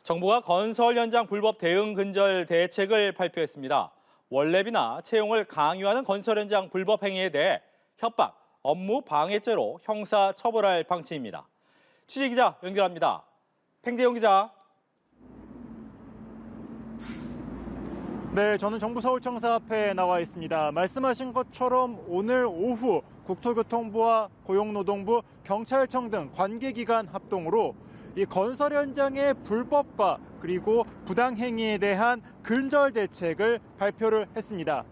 정부가 건설 현장 불법 대응 근절 대책을 발표했습니다. 원래비나 채용을 강요하는 건설 현장 불법 행위에 대해 협박, 업무 방해죄로 형사 처벌할 방침입니다. 취재기자 연결합니다. 팽재용 기자. 네, 저는 정부 서울청사 앞에 나와 있습니다. 말씀하신 것처럼 오늘 오후 국토교통부와 고용노동부, 경찰청 등 관계기관 합동으로 이 건설 현장의 불법과 그리고 부당행위에 대한 근절 대책을 발표를 했습니다.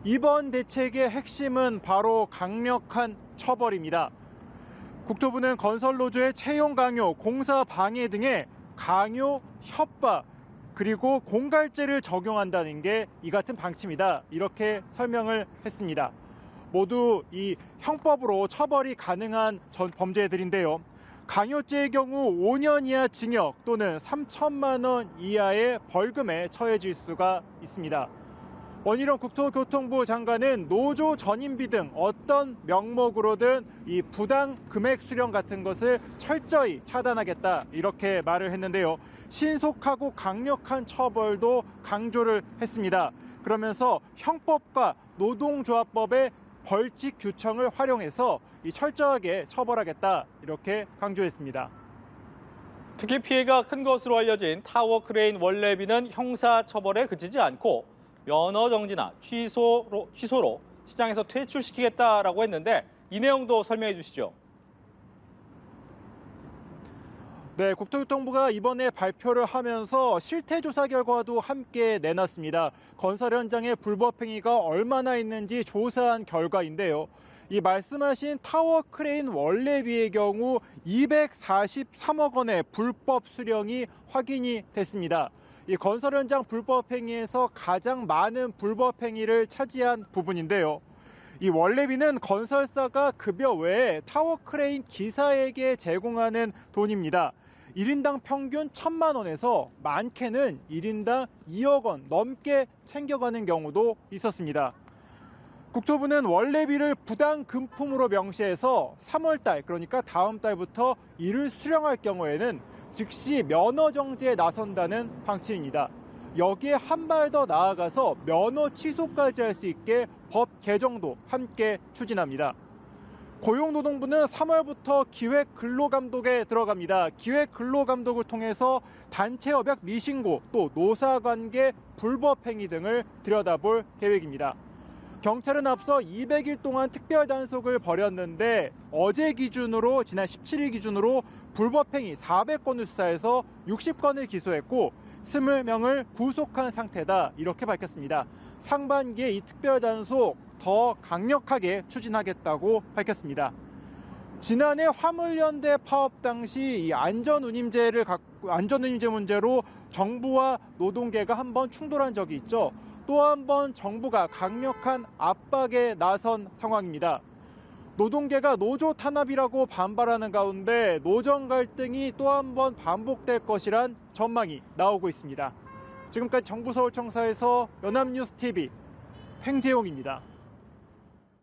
이번 대책의 핵심은 바로 강력한 처벌입니다. 국토부는 건설노조의 채용 강요, 공사 방해 등의 강요, 협박, 그리고 공갈죄를 적용한다는 게 이 같은 방침이다. 이렇게 설명을 했습니다. 모두 이 형법으로 처벌이 가능한 범죄들인데요. 강요죄의 경우 5년 이하 징역 또는 3천만 원 이하의 벌금에 처해질 수가 있습니다. 원희룡 국토교통부 장관은 노조 전임비 등 어떤 명목으로든 이 부당 금액 수령 같은 것을 철저히 차단하겠다 이렇게 말을 했는데요. 신속하고 강력한 처벌도 강조를 했습니다. 그러면서 형법과 노동조합법의 벌칙 규정을 활용해서 이 철저하게 처벌하겠다 이렇게 강조했습니다. 특히 피해가 큰 것으로 알려진 타워 크레인 원래비는 형사 처벌에 그치지 않고 면허 정지나 취소로 시장에서 퇴출시키겠다라고 했는데 이 내용도 설명해 주시죠. 네, 국토교통부가 이번에 발표를 하면서 실태조사 결과도 함께 내놨습니다. 건설 현장의 불법 행위가 얼마나 있는지 조사한 결과인데요. 이 말씀하신 타워 크레인 원래비의 경우 243억 원의 불법 수령이 확인이 됐습니다. 이 건설 현장 불법 행위에서 가장 많은 불법 행위를 차지한 부분인데요. 이 원래비는 건설사가 급여 외에 타워 크레인 기사에게 제공하는 돈입니다. 1인당 평균 1,000만 원에서 많게는 1인당 2억 원 넘게 챙겨가는 경우도 있었습니다. 국토부는 원래비를 부당 금품으로 명시해서 3월 달, 그러니까 다음 달부터 이를 수령할 경우에는 즉시 면허 정지에 나선다는 방침입니다. 여기에 한 발 더 나아가서 면허 취소까지 할 수 있게 법 개정도 함께 추진합니다. 고용노동부는 3월부터 기획근로감독에 들어갑니다. 기획근로감독을 통해서 단체협약 미신고 또 노사관계 불법행위 등을 들여다볼 계획입니다. 경찰은 앞서 200일 동안 특별단속을 벌였는데 어제 기준으로 지난 17일 기준으로 불법행위 400건을 수사해서 60건을 기소했고 20명을 구속한 상태다 이렇게 밝혔습니다. 상반기에 이 특별단속 더 강력하게 추진하겠다고 밝혔습니다. 지난해 화물연대 파업 당시 이 안전운임제 문제로 정부와 노동계가 한번 충돌한 적이 있죠. 또 한 번 정부가 강력한 압박에 나선 상황입니다. 노동계가 노조 탄압이라고 반발하는 가운데 노정 갈등이 또 한 번 반복될 것이란 전망이 나오고 있습니다. 지금까지 정부 서울청사에서 연합뉴스TV 팽재용입니다.